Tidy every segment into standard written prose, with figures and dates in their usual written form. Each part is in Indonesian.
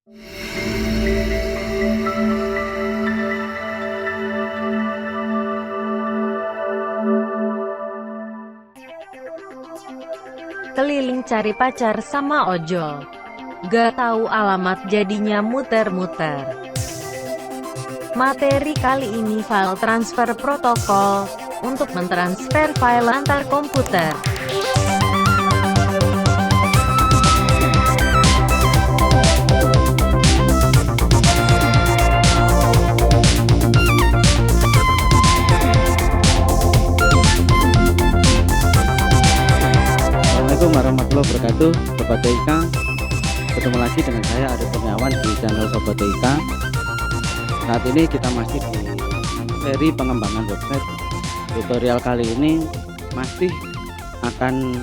Keliling cari pacar sama ojol. Gak tahu alamat jadinya muter-muter. Materi kali ini file transfer protokol untuk mentransfer file antar komputer. Assalamualaikum warahmatullahi wabarakatuh, Sobat TIK. Ketemu lagi dengan saya Arif Kurniawan di channel Sobat TIK. Saat ini kita masih di seri pengembangan website. Tutorial kali ini masih akan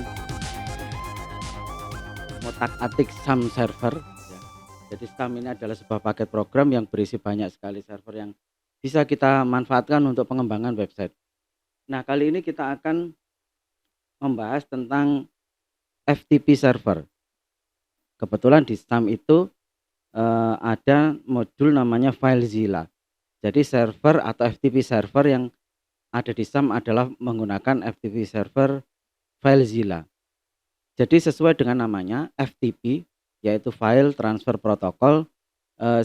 ngotak-atik SAM server. Jadi SAM ini adalah sebuah paket program yang berisi banyak sekali server yang bisa kita manfaatkan untuk pengembangan website. Nah, kali ini kita akan membahas tentang FTP server. Kebetulan di SAM itu ada modul namanya FileZilla. Jadi server atau FTP server yang ada di SAM adalah menggunakan FTP server FileZilla. Jadi sesuai dengan namanya FTP, yaitu File Transfer Protocol,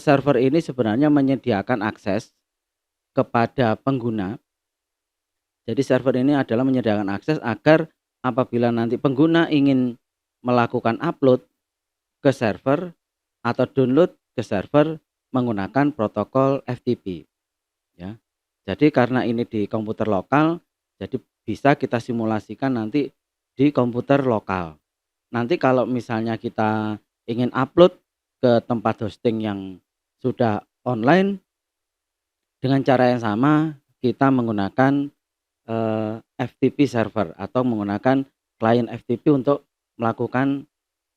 server ini sebenarnya menyediakan akses kepada pengguna. Jadi server ini adalah menyediakan akses agar apabila nanti pengguna ingin melakukan upload ke server atau download ke server menggunakan protokol FTP, ya. Jadi karena ini di komputer lokal, jadi bisa kita simulasikan nanti di komputer lokal. Nanti kalau misalnya kita ingin upload ke tempat hosting yang sudah online, dengan cara yang sama kita menggunakan FTP server atau menggunakan klien FTP untuk melakukan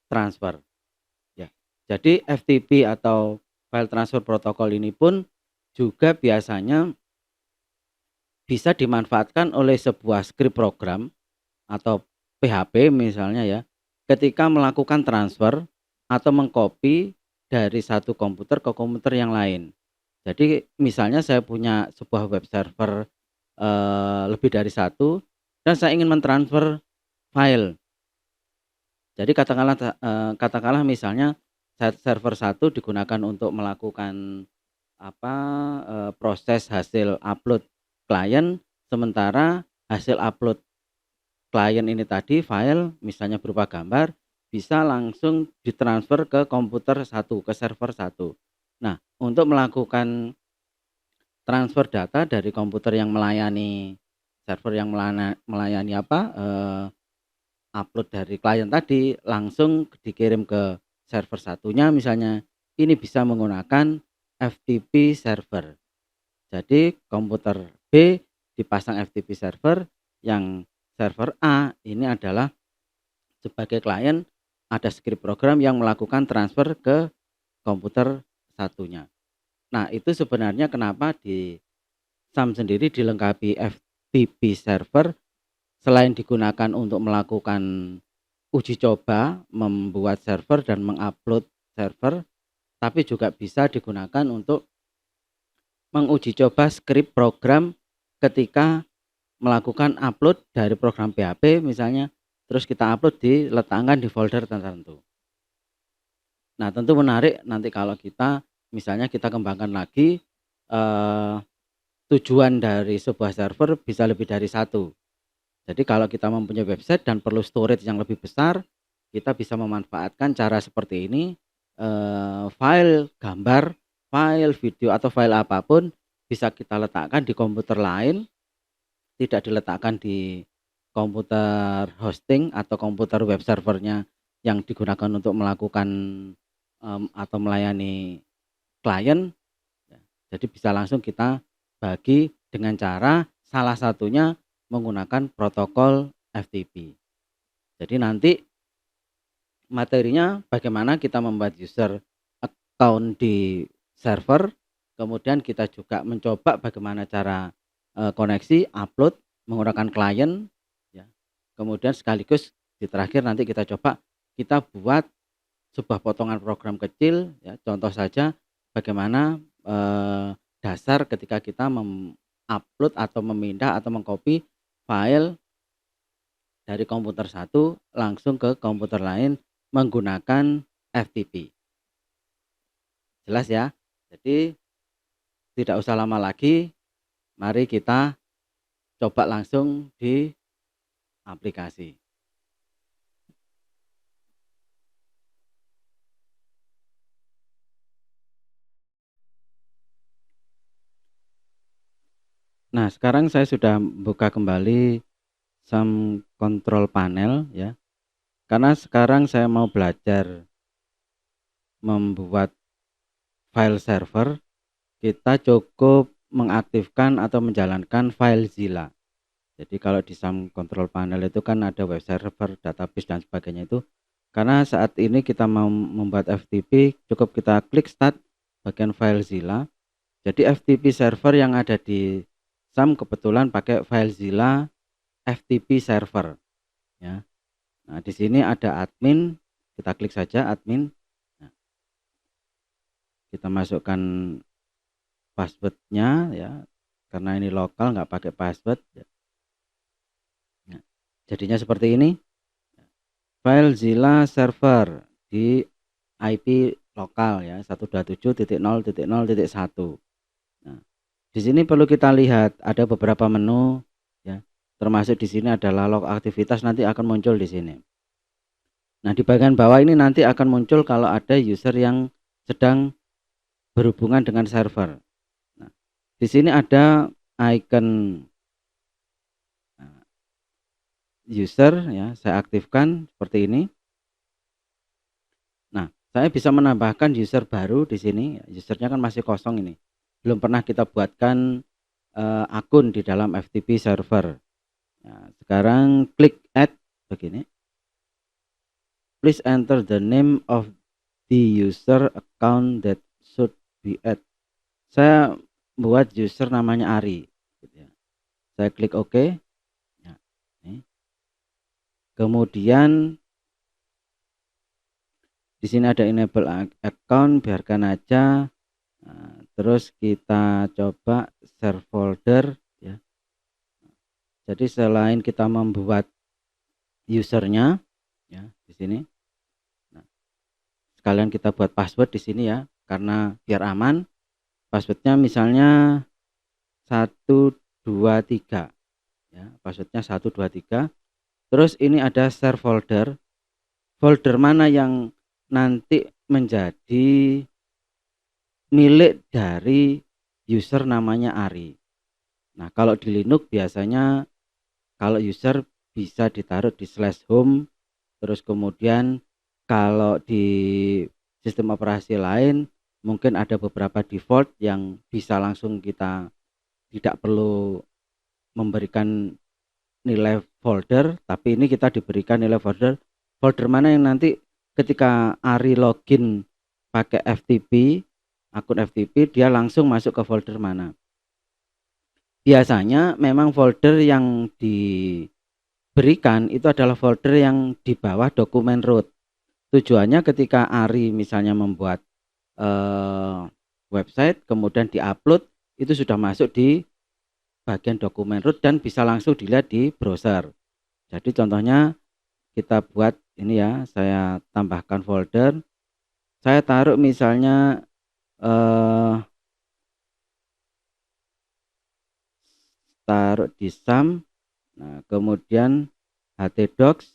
transfer, ya. Jadi FTP atau file transfer protokol ini pun juga biasanya bisa dimanfaatkan oleh sebuah script program atau PHP misalnya, ya, ketika melakukan transfer atau mengcopy dari satu komputer ke komputer yang lain. Jadi misalnya saya punya sebuah web server lebih dari satu dan saya ingin mentransfer file. Jadi katakanlah misalnya server satu digunakan untuk melakukan proses hasil upload klien, sementara hasil upload klien ini tadi file misalnya berupa gambar bisa langsung ditransfer ke komputer satu, ke server satu. Nah, untuk melakukan transfer data dari komputer yang melayani server yang melayani upload dari klien tadi langsung dikirim ke server satunya, misalnya ini bisa menggunakan FTP server. Jadi komputer B dipasang FTP server, yang server A ini adalah sebagai klien, ada script program yang melakukan transfer ke komputer satunya. Nah, itu sebenarnya kenapa di SAM sendiri dilengkapi FTP server, selain digunakan untuk melakukan uji coba, membuat server dan mengupload server, tapi juga bisa digunakan untuk menguji coba script program ketika melakukan upload dari program PHP misalnya, terus kita upload diletakkan di folder tertentu. Nah, tentu menarik nanti kalau kita misalnya kita kembangkan lagi, tujuan dari sebuah server bisa lebih dari satu. Jadi kalau kita mempunyai website dan perlu storage yang lebih besar, kita bisa memanfaatkan cara seperti ini. File gambar, file video atau file apapun bisa kita letakkan di komputer lain, tidak diletakkan di komputer hosting atau komputer web servernya yang digunakan untuk melakukan atau melayani klien, ya. Jadi bisa langsung kita bagi dengan cara salah satunya menggunakan protokol FTP. Jadi nanti materinya bagaimana kita membuat user account di server, kemudian kita juga mencoba bagaimana cara koneksi, upload menggunakan klien, ya. Kemudian sekaligus di terakhir nanti kita coba kita buat sebuah potongan program kecil ya. Contoh saja bagaimana dasar ketika kita mengupload atau memindah atau mengcopy file dari komputer satu langsung ke komputer lain menggunakan FTP. Jelas ya? Jadi tidak usah lama lagi, mari kita coba langsung di aplikasi. Nah, sekarang saya sudah buka kembali SAM control panel ya. Karena sekarang saya mau belajar membuat file server, kita cukup mengaktifkan atau menjalankan FileZilla. Jadi kalau di SAM control panel itu kan ada web server, database dan sebagainya itu. Karena saat ini kita mau membuat FTP, cukup kita klik start bagian FileZilla. Jadi FTP server yang ada di SAM kebetulan pakai FileZilla FTP server ya. Nah, di sini ada admin, kita klik saja admin. Nah, kita masukkan passwordnya ya, karena ini lokal nggak pakai password ya. Nah, jadinya seperti ini. FileZilla server di IP lokal ya 127.0.0.1. Nah, di sini perlu kita lihat ada beberapa menu ya. Termasuk di sini adalah log aktivitas, nanti akan muncul di sini. Nah, di bagian bawah ini nanti akan muncul kalau ada user yang sedang berhubungan dengan server. Nah, di sini ada icon user ya, saya aktifkan seperti ini. Nah, saya bisa menambahkan user baru di sini. Usernya kan masih kosong ini. Belum pernah kita buatkan akun di dalam FTP server. Nah, sekarang klik add begini. Please enter the name of the user account that should be add. Saya buat user namanya Ari. Saya klik OK. Nah, ini. Kemudian di sini ada enable account, biarkan aja. Nah, terus kita coba share folder ya. Jadi selain kita membuat usernya ya di sini. Nah, sekalian kita buat password di sini ya, karena biar aman. Passwordnya misalnya 123 ya, passwordnya 123. Terus ini ada share folder. Folder mana yang nanti menjadi milik dari user namanya Ari. Nah, kalau di Linux biasanya kalau user bisa ditaruh di /home, terus kemudian kalau di sistem operasi lain mungkin ada beberapa default yang bisa langsung kita tidak perlu memberikan nilai folder, tapi ini kita diberikan nilai folder mana yang nanti ketika Ari login pakai FTP, akun FTP, dia langsung masuk ke folder mana. Biasanya memang folder yang diberikan itu adalah folder yang di bawah dokumen root. Tujuannya ketika Ari misalnya membuat website kemudian diupload, itu sudah masuk di bagian dokumen root dan bisa langsung dilihat di browser. Jadi contohnya kita buat ini ya, saya tambahkan folder, saya taruh misalnya taruh di SAM, nah kemudian htdocs,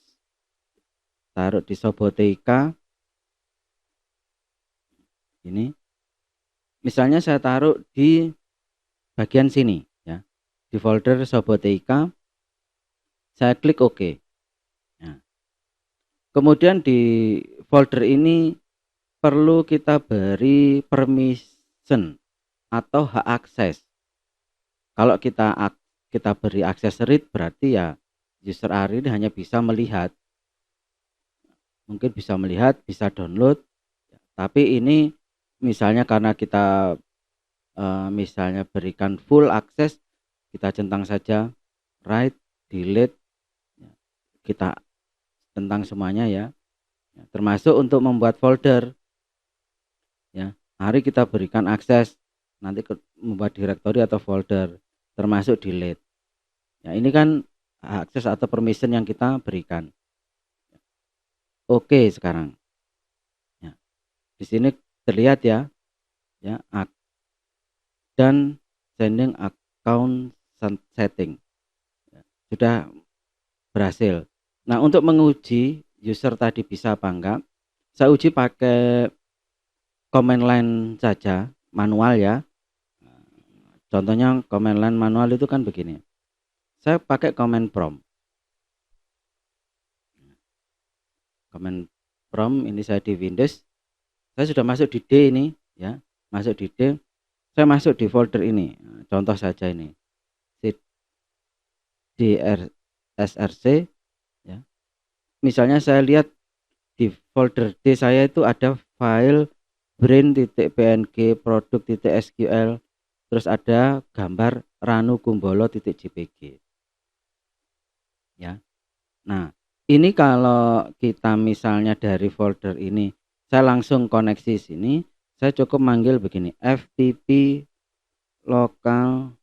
taruh di Soboteika ini, misalnya saya taruh di bagian sini ya, di folder Soboteika, saya klik OK. Nah, kemudian di folder ini perlu kita beri permission atau hak akses. Kalau kita beri akses read, berarti ya user Ari ini hanya bisa melihat, mungkin bisa melihat, bisa download. Tapi ini misalnya karena kita misalnya berikan full akses, kita centang saja write, delete, kita tentang semuanya ya. termasuk untuk membuat folder ya. Mari kita berikan akses nanti membuat directory atau folder, termasuk delete. Ya, ini kan akses atau permission yang kita berikan. Oke, sekarang. Ya, di sini terlihat ya, dan sending account setting. Ya, sudah berhasil. Nah, untuk menguji user tadi bisa apa enggak, saya uji pakai command line saja, manual ya. Contohnya command line manual itu kan begini. Saya pakai command prompt. Command prompt ini saya di Windows. Saya sudah masuk di D ini ya, masuk di D. Saya masuk di folder ini. Contoh saja ini. src ya. Misalnya saya lihat di folder D saya itu ada file brain.png produk.sql, terus ada gambar ranukumbolo.jpg ya. Nah, ini kalau kita misalnya dari folder ini saya langsung koneksi sini, saya cukup manggil begini, ftp local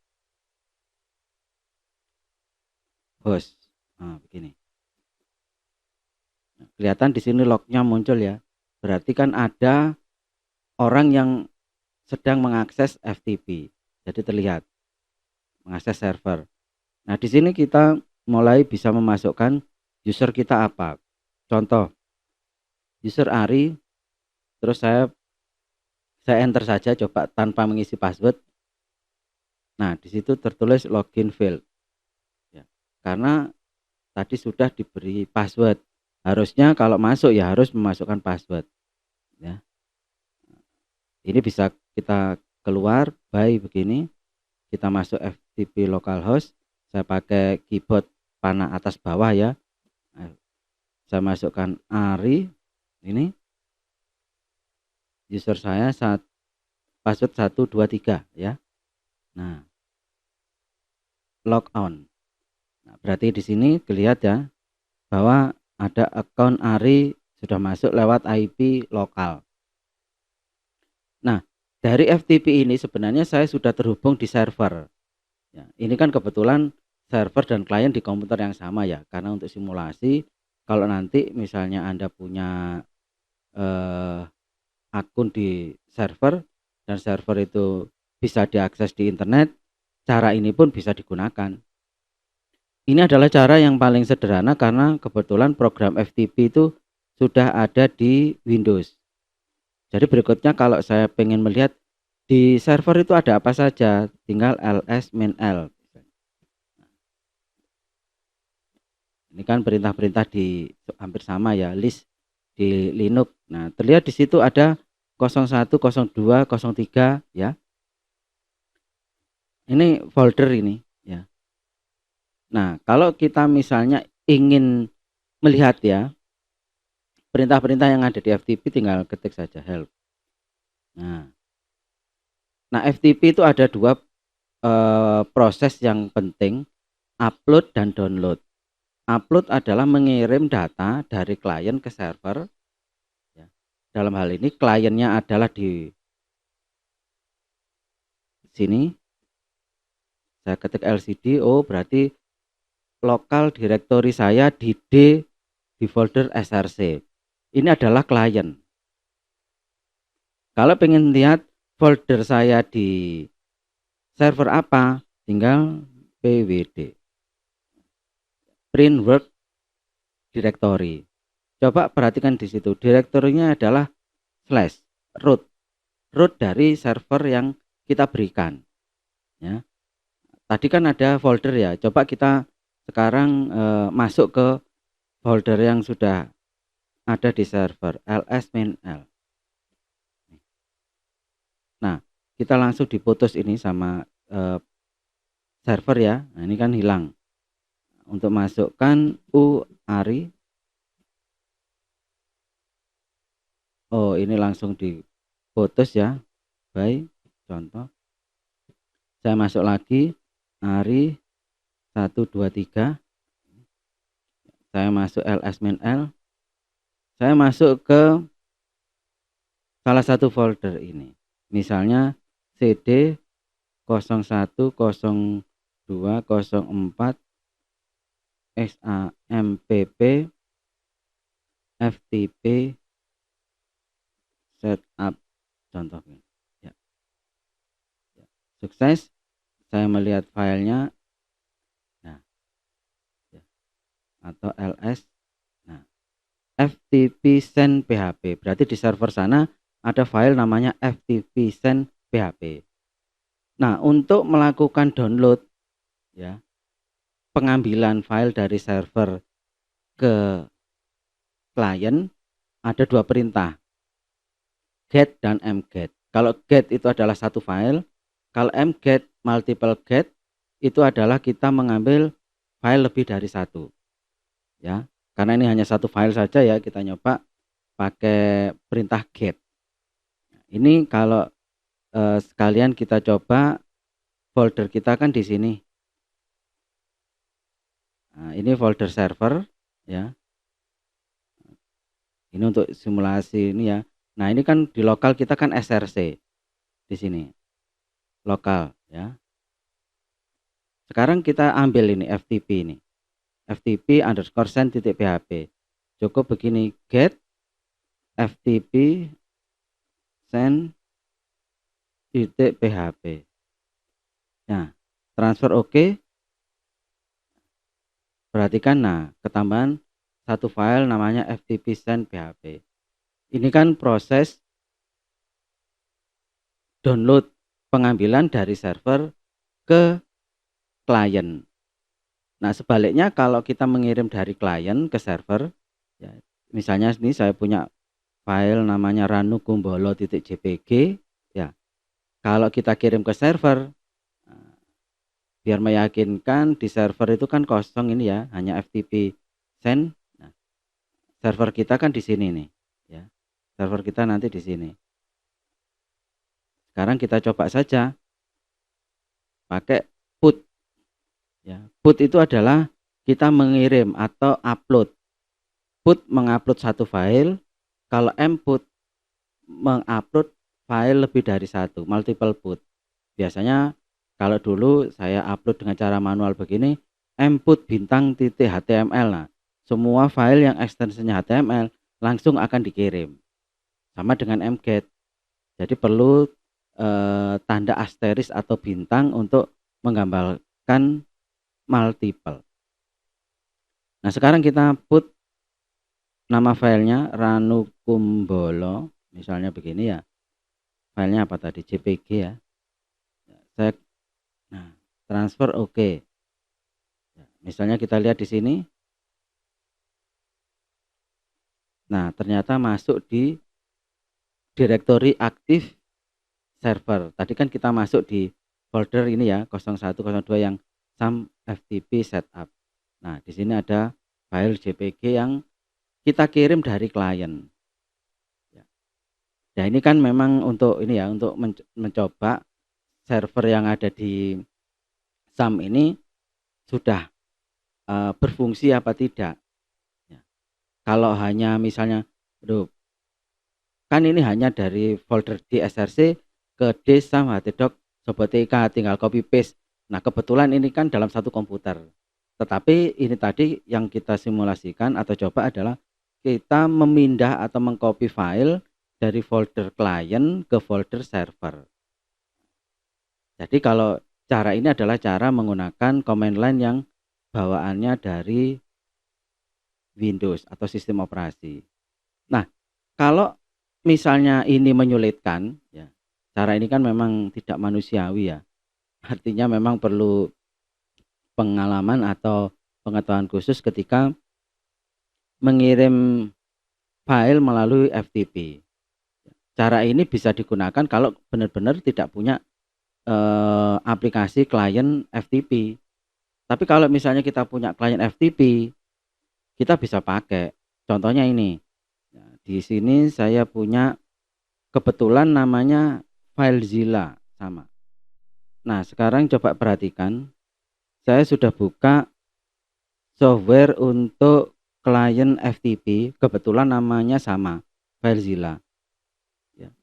host. Nah, begini. Kelihatan di sini lognya muncul ya. Berarti kan ada orang yang sedang mengakses FTP. Jadi terlihat mengakses server. Nah, di sini kita mulai bisa memasukkan user kita apa. Contoh, user Ari, terus saya enter saja coba tanpa mengisi password. Nah, di situ tertulis login failed. Ya, karena tadi sudah diberi password. Harusnya kalau masuk ya harus memasukkan password. Ya. Ini bisa kita keluar by begini. Kita masuk FTP localhost. Saya pakai keyboard panah atas bawah ya. Saya masukkan Ari. Ini user saya password 123 ya. Nah, log on. Nah, berarti di sini kelihatan ya bahwa ada akun Ari sudah masuk lewat IP lokal. Nah, dari FTP ini sebenarnya saya sudah terhubung di server. Ya, ini kan kebetulan server dan klien di komputer yang sama ya, karena untuk simulasi kalau nanti misalnya Anda punya akun di server dan server itu bisa diakses di internet, cara ini pun bisa digunakan. Ini adalah cara yang paling sederhana karena kebetulan program FTP itu sudah ada di Windows. Jadi berikutnya kalau saya pengen melihat di server itu ada apa saja, tinggal ls-l. Ini kan perintah-perintah di hampir sama ya, list di Linux. Nah, terlihat di situ ada 01, 02, 03 ya. Ini folder ini ya. Nah, kalau kita misalnya ingin melihat ya perintah-perintah yang ada di FTP, tinggal ketik saja help. Nah, FTP itu ada dua proses yang penting, upload dan download. Upload adalah mengirim data dari klien ke server. Ya. Dalam hal ini kliennya adalah di sini. Saya ketik LCD, oh berarti lokal directory saya di D di folder src. Ini adalah klien. Kalau pengen lihat folder saya di server apa, tinggal pwd print work directory. Coba perhatikan di situ, direktorinya adalah /root, root dari server yang kita berikan. Ya. Tadi kan ada folder ya, coba kita sekarang masuk ke folder yang sudah ada di server ls-l. Nah, kita langsung diputus ini sama server ya. Nah, ini kan hilang. Untuk masukkan Ari. Oh, ini langsung diputus ya. Baik, contoh. Saya masuk lagi Ari 123. Saya masuk ls-l. Saya masuk ke salah satu folder ini. Misalnya CD 01, 02, 04, SAMPP, FTP, setup contohnya. Ya, ya. Sukses. Saya melihat filenya. Nah, ya. Atau ls. Nah, FTP send PHP. Berarti di server sana ada file namanya FTP send PHP. Nah, untuk melakukan download, ya, pengambilan file dari server ke klien, ada dua perintah, get dan mget. Kalau get itu adalah satu file, kalau mget multiple get itu adalah kita mengambil file lebih dari satu, ya. Karena ini hanya satu file saja, ya, kita nyoba pakai perintah get. Ini kalau sekalian kita coba folder kita kan di sini. Nah, ini folder server, ya. Ini untuk simulasi ini, ya. Nah, ini kan di lokal kita kan src di sini. Lokal, ya. Sekarang kita ambil ini FTP ini. FTP_send.php. Cukup begini, get FTP send.php. Nah, transfer oke. Perhatikan, nah, ketambahan satu file namanya FTP send PHP. Ini kan proses download pengambilan dari server ke klien. Nah, sebaliknya kalau kita mengirim dari klien ke server, ya, misalnya ini saya punya file namanya ranukumbolo.jpg, ya. Kalau kita kirim ke server, biar meyakinkan di server itu kan kosong ini, ya, hanya FTP send. Nah, server kita kan di sini nih, ya. Server kita nanti di sini. Sekarang kita coba saja pakai put. Ya, put itu adalah kita mengirim atau upload. Put mengupload satu file, kalau mput mengupload file lebih dari satu, multiple put. Biasanya kalau dulu saya upload dengan cara manual begini, mput bintang.html. Nah, semua file yang ekstensinya HTML langsung akan dikirim. Sama dengan mget. Jadi perlu tanda asteris atau bintang untuk menggambarkan multiple. Nah, sekarang kita put nama filenya ranukumbolo, misalnya begini, ya. Filenya apa tadi? JPG, ya. Saya transfer oke. Misalnya kita lihat di sini. Nah, ternyata masuk di direktori aktif server. Tadi kan kita masuk di folder ini, ya, 0102 yang SAM FTP setup. Nah, di sini ada file JPG yang kita kirim dari klien. Ya, ini kan memang untuk ini, ya, untuk mencoba server yang ada di SAM ini sudah berfungsi apa tidak. Ya. Kalau hanya misalnya, kan ini hanya dari folder di src ke dsam htdoc sobotk, tinggal copy paste. Nah, kebetulan ini kan dalam satu komputer. Tetapi ini tadi yang kita simulasikan atau coba adalah kita memindah atau mengcopy file dari folder klien ke folder server. Jadi kalau cara ini adalah cara menggunakan command line yang bawaannya dari Windows atau sistem operasi. Nah, kalau misalnya ini menyulitkan, ya, cara ini kan memang tidak manusiawi, ya. Artinya memang perlu pengalaman atau pengetahuan khusus ketika mengirim file melalui FTP. Cara ini bisa digunakan kalau benar-benar tidak punya aplikasi klien FTP. Tapi kalau misalnya kita punya klien FTP, kita bisa pakai. Contohnya ini. Di sini saya punya kebetulan namanya FileZilla sama. Nah, sekarang coba perhatikan. Saya sudah buka software untuk klien FTP, kebetulan namanya sama, FileZilla. Ya.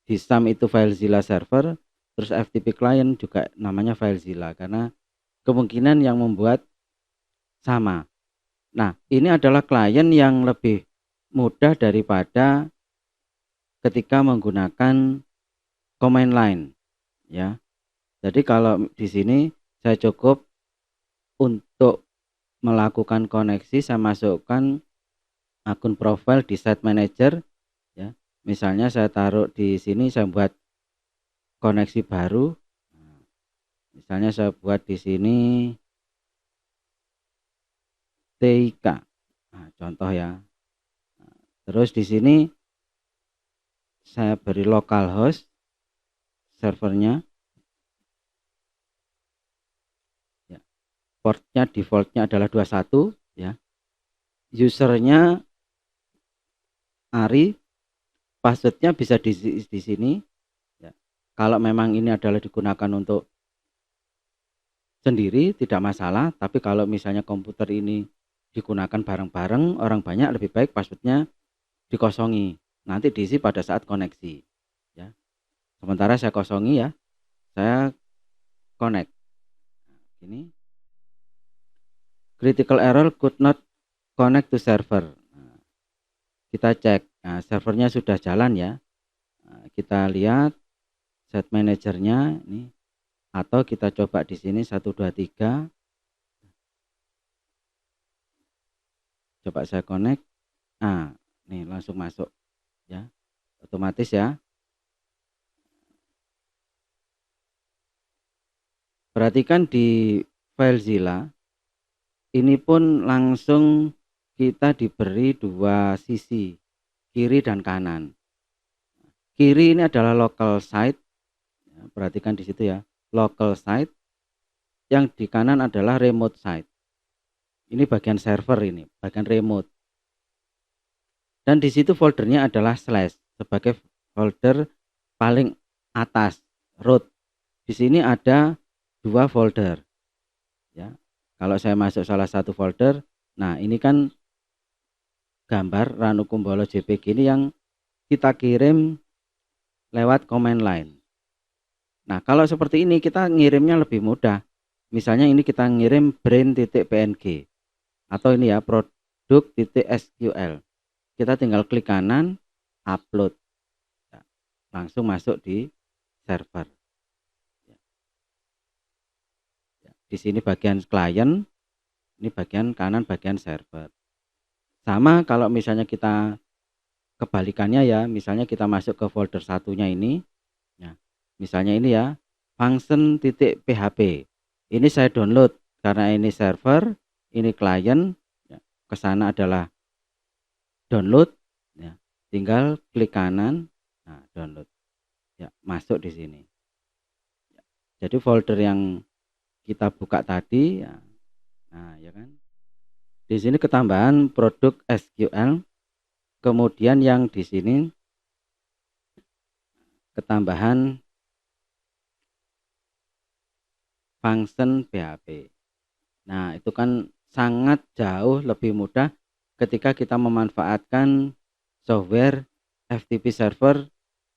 Di SAM itu FileZilla server, terus FTP client juga namanya FileZilla karena kemungkinan yang membuat sama. Nah, ini adalah klien yang lebih mudah daripada ketika menggunakan command line, ya. Jadi kalau di sini saya cukup untuk melakukan koneksi, saya masukkan akun profile di site manager, ya. Misalnya saya taruh di sini, saya buat koneksi baru. Misalnya saya buat di sini TIK. Nah, contoh ya. Terus di sini saya beri localhost servernya. Ya. Portnya defaultnya adalah 21, ya. Usernya Ari, passwordnya bisa di sini. Ya. Kalau memang ini adalah digunakan untuk sendiri tidak masalah, tapi kalau misalnya komputer ini digunakan bareng-bareng orang banyak, lebih baik passwordnya dikosongi, nanti diisi pada saat koneksi, ya. Sementara saya kosongi, ya, saya connect. Ini critical error could not connect to server. Kita cek, nah, servernya sudah jalan, ya. Nah, kita lihat set manajernya ini, atau kita coba di sini 1 2 3. Coba saya connect. Nah, nih langsung masuk, ya. Otomatis, ya. Perhatikan di FileZilla ini pun langsung kita diberi dua sisi, kiri dan kanan. Kiri ini adalah local site, perhatikan di situ, ya, local site. Yang di kanan adalah remote site. Ini bagian server, ini bagian remote. Dan di situ foldernya adalah slash sebagai folder paling atas, root. Di sini ada 2 folder, ya. Kalau saya masuk salah satu folder, nah ini kan gambar Ranu Kumbolo JPG ini yang kita kirim lewat command line. Nah, kalau seperti ini kita ngirimnya lebih mudah. Misalnya ini kita ngirim brain.png atau ini, ya, produk.sql. Kita tinggal klik kanan, upload, ya, langsung masuk di server. Ya, di sini bagian klien, ini bagian kanan bagian server. Sama kalau misalnya kita kebalikannya, ya, misalnya kita masuk ke folder satunya ini, ya, misalnya ini, ya, function.php. Ini saya download karena ini server, ini klien, ya, ke sana adalah download, ya. Tinggal klik kanan, nah, download, ya, masuk di sini. Ya, jadi folder yang kita buka tadi, ya, nah, ya kan, di sini ketambahan produk SQL, kemudian yang di sini ketambahan function PHP. Nah, itu kan sangat jauh lebih mudah ketika kita memanfaatkan software FTP server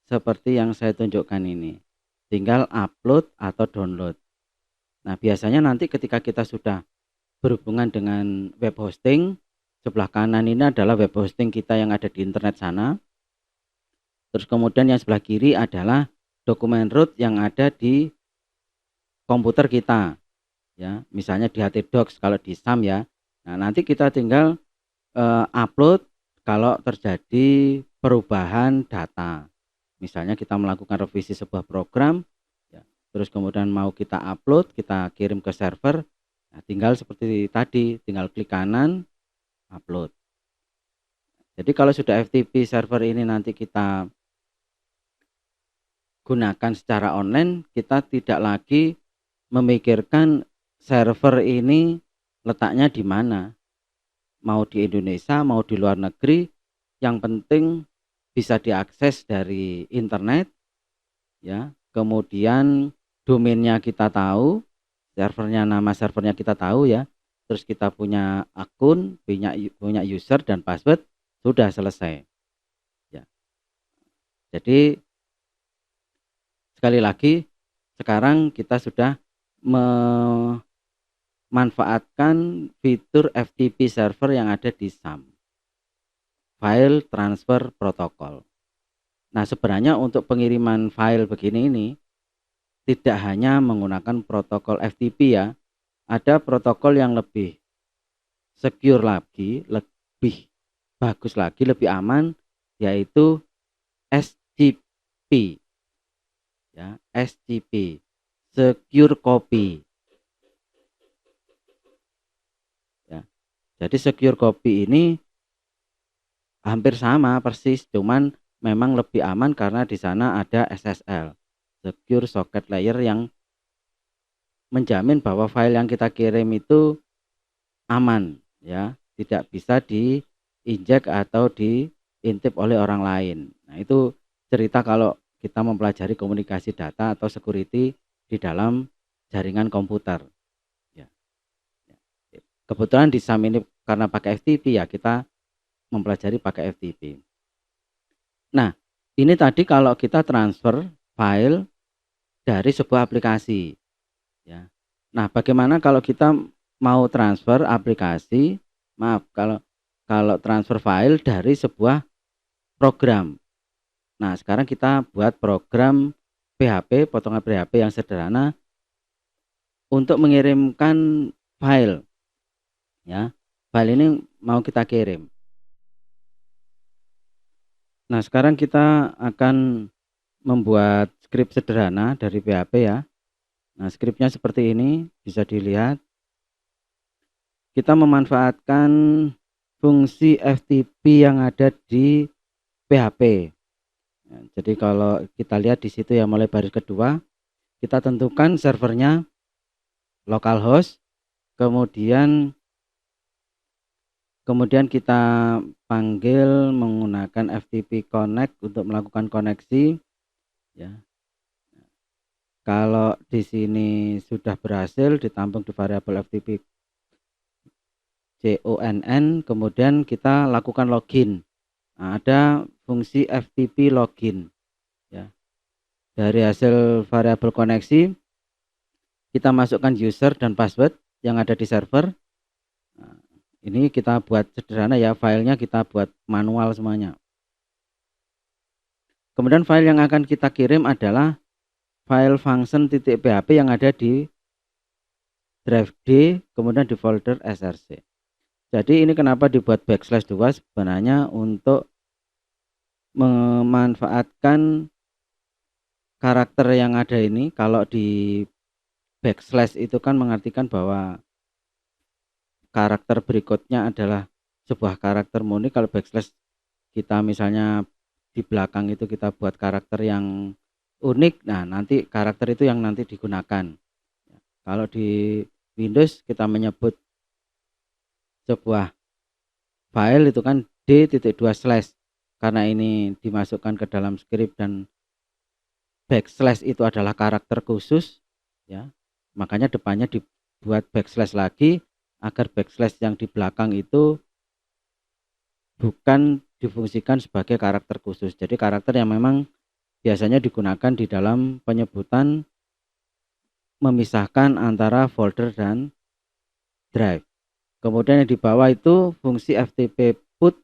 seperti yang saya tunjukkan ini. Tinggal upload atau download. Nah, biasanya nanti ketika kita sudah berhubungan dengan web hosting, sebelah kanan ini adalah web hosting kita yang ada di internet sana. Terus kemudian yang sebelah kiri adalah dokumen root yang ada di komputer kita, ya, misalnya di htdocs kalau di SAM, ya. Nah, nanti kita tinggal upload kalau terjadi perubahan data. Misalnya kita melakukan revisi sebuah program, ya, terus kemudian mau kita upload, kita kirim ke server. Nah, tinggal seperti tadi, tinggal klik kanan, upload. Jadi kalau sudah FTP server ini nanti kita gunakan secara online, kita tidak lagi memikirkan server ini letaknya di mana, mau di Indonesia mau di luar negeri, yang penting bisa diakses dari internet, ya. Kemudian domainnya kita tahu, servernya, nama servernya kita tahu, ya. terus kita punya akun, punya user dan password, sudah selesai. Ya. Jadi sekali lagi sekarang kita sudah memanfaatkan fitur FTP server yang ada di SAM, File Transfer Protocol. Nah, sebenarnya untuk pengiriman file begini ini tidak hanya menggunakan protokol FTP ya, ada protokol yang lebih secure lagi, lebih bagus lagi, lebih aman, yaitu SCP. Ya, SCP, Secure Copy. Ya. Jadi Secure Copy ini hampir sama persis, cuman memang lebih aman karena di sana ada SSL, Secure Socket Layer, yang menjamin bahwa file yang kita kirim itu aman, ya, tidak bisa diinjek atau diintip oleh orang lain. Nah, itu cerita kalau kita mempelajari komunikasi data atau security di dalam jaringan komputer. Ya. Kebetulan di SAM ini karena pakai FTP ya, kita mempelajari pakai FTP. Nah, ini tadi kalau kita transfer file dari sebuah aplikasi, ya. Nah, bagaimana kalau kita mau transfer aplikasi, kalau transfer file dari sebuah program. Nah, sekarang kita buat program PHP, potongan PHP yang sederhana untuk mengirimkan file, ya. File ini mau kita kirim. Nah, sekarang kita akan membuat skrip sederhana dari PHP ya. Nah, skripnya seperti ini, bisa dilihat. Kita memanfaatkan fungsi FTP yang ada di PHP. Ya, jadi kalau kita lihat di situ ya, mulai baris kedua, kita tentukan servernya localhost, kemudian kita panggil menggunakan FTP connect untuk melakukan koneksi, ya. Kalau di sini sudah berhasil ditampung di variabel FTP CONN, kemudian kita lakukan login. Nah, ada fungsi FTP login, ya. Dari hasil variabel koneksi kita masukkan user dan password yang ada di server. Nah, ini kita buat sederhana ya, filenya kita buat manual semuanya. Kemudian file yang akan kita kirim adalah file function.php yang ada di drive D, kemudian di folder src. Jadi ini kenapa dibuat /2 sebenarnya untuk memanfaatkan karakter yang ada ini. Kalau di / itu kan mengartikan bahwa karakter berikutnya adalah sebuah karakter murni. Kalau / kita misalnya di belakang itu kita buat karakter yang unik, nah nanti karakter itu yang nanti digunakan. Kalau di Windows kita menyebut sebuah file itu kan d.2/ karena ini dimasukkan ke dalam skrip dan / itu adalah karakter khusus, ya, makanya depannya dibuat / lagi agar / yang di belakang itu bukan difungsikan sebagai karakter khusus. Jadi karakter yang memang biasanya digunakan di dalam penyebutan memisahkan antara folder dan drive. Kemudian yang di bawah itu fungsi FTP put.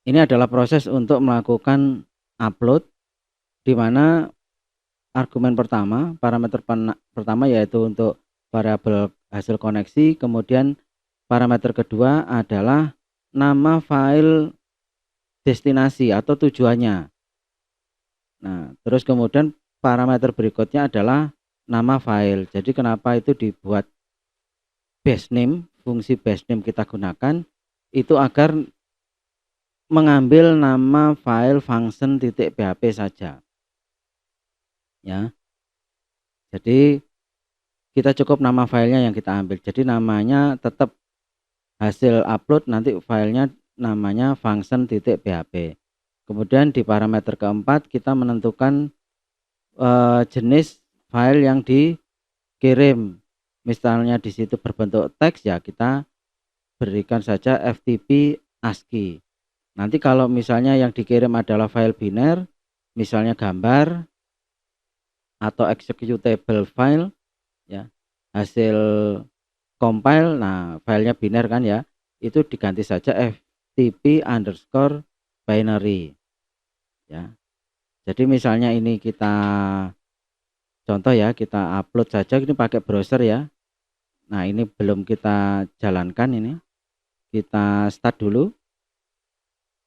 Ini adalah proses untuk melakukan upload, di mana argumen pertama, parameter pertama yaitu untuk variabel hasil koneksi, kemudian parameter kedua adalah nama file destinasi atau tujuannya. Nah, terus kemudian parameter berikutnya adalah nama file. Jadi kenapa itu dibuat base name, fungsi base name kita gunakan itu agar mengambil nama file function.php saja, ya. Jadi kita cukup nama filenya yang kita ambil. Jadi namanya tetap hasil upload, nanti filenya namanya function.php. Kemudian di parameter keempat kita menentukan jenis file yang dikirim. misalnya di situ berbentuk teks, ya kita berikan saja FTP ASCII. Nanti kalau misalnya yang dikirim adalah file biner, misalnya gambar atau executable file, ya hasil compile, nah filenya biner kan ya, itu diganti saja FTP_binary ya. Jadi misalnya ini kita contoh ya, kita upload saja ini pakai browser ya. Nah ini belum kita jalankan, ini kita start dulu.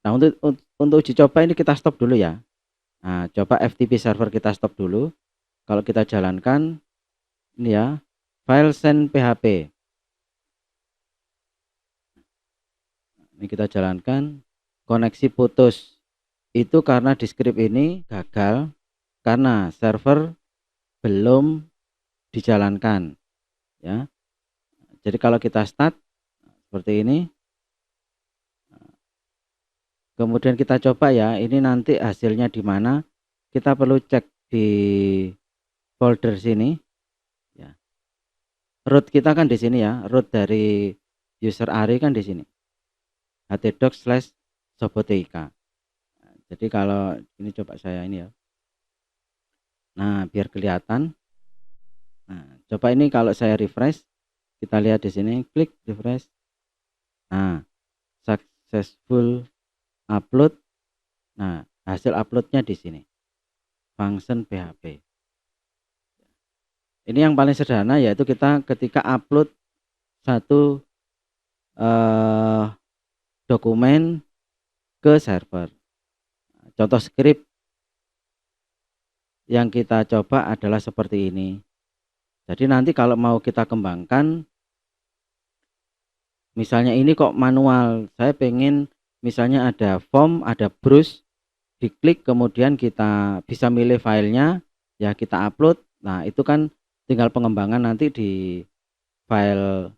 Nah untuk uji coba ini kita stop dulu ya. Nah coba FTP server kita stop dulu. Kalau kita jalankan ini ya, file send php, ini kita jalankan, koneksi putus. Itu karena di script ini gagal karena server belum dijalankan ya. Jadi kalau kita start seperti ini, kemudian kita coba ya, ini nanti hasilnya di mana, kita perlu cek di folder sini ya. Root kita kan di sini ya, root dari user array kan di sini, htdocs/soboteika. Jadi kalau ini coba saya ini ya. Nah, biar kelihatan. Nah, coba ini kalau saya refresh, kita lihat di sini, klik refresh. Nah, successful upload. Nah, hasil uploadnya di sini. Function PHP. Ini yang paling sederhana, yaitu kita ketika upload satu dokumen ke server. Contoh script yang kita coba adalah seperti ini. Jadi nanti kalau mau kita kembangkan, misalnya ini kok manual, saya pengen misalnya ada form, ada brush, diklik kemudian kita bisa milih filenya, ya kita upload. Nah itu kan tinggal pengembangan nanti di file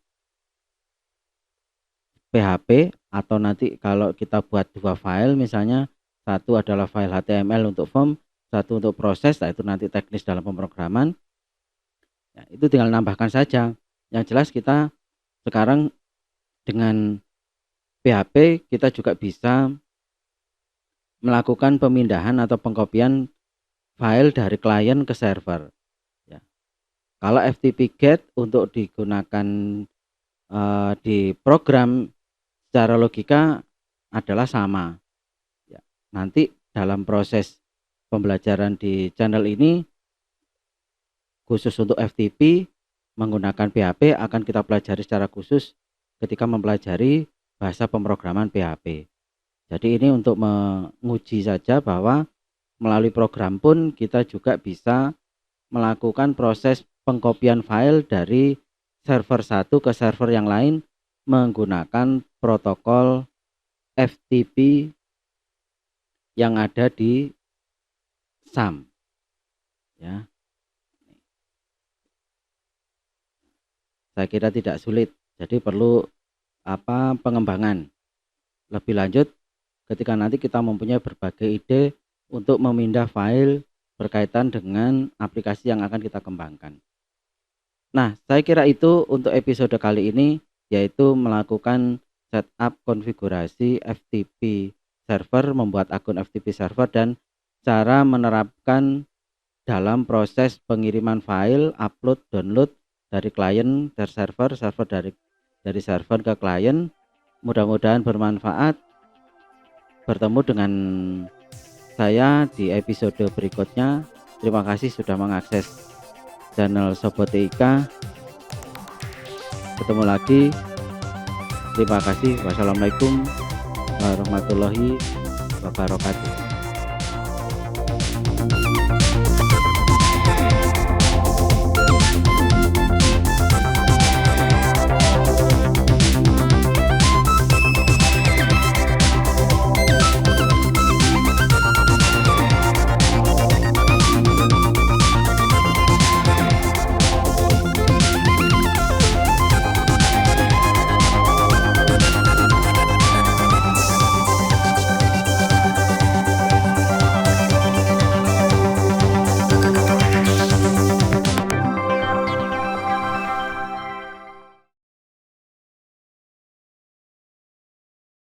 PHP, atau nanti kalau kita buat dua file, misalnya satu adalah file HTML untuk form, satu untuk proses. Nah itu nanti teknis dalam pemrograman ya, itu tinggal nambahkan saja. Yang jelas kita sekarang dengan PHP kita juga bisa melakukan pemindahan atau pengkopian file dari klien ke server ya. Kalau FTP GET untuk digunakan di program secara logika adalah sama ya. Nanti dalam proses pembelajaran di channel ini khusus untuk FTP menggunakan PHP akan kita pelajari secara khusus ketika mempelajari bahasa pemrograman PHP. Jadi ini untuk menguji saja bahwa melalui program pun kita juga bisa melakukan proses pengkopian file dari server satu ke server yang lain menggunakan protokol FTP yang ada di SAM ya. Saya kira tidak sulit, jadi perlu pengembangan lebih lanjut ketika nanti kita mempunyai berbagai ide untuk memindah file berkaitan dengan aplikasi yang akan kita kembangkan. Nah, saya kira itu untuk episode kali ini, yaitu melakukan setup konfigurasi FTP server, membuat akun FTP server, dan cara menerapkan dalam proses pengiriman file, upload, download dari klien ke server, dari server ke klien. Mudah-mudahan bermanfaat. Bertemu dengan saya di episode berikutnya. Terima kasih sudah mengakses channel Soboteika. Ketemu lagi. Terima kasih. Wassalamualaikum warahmatullahi wabarakatuh.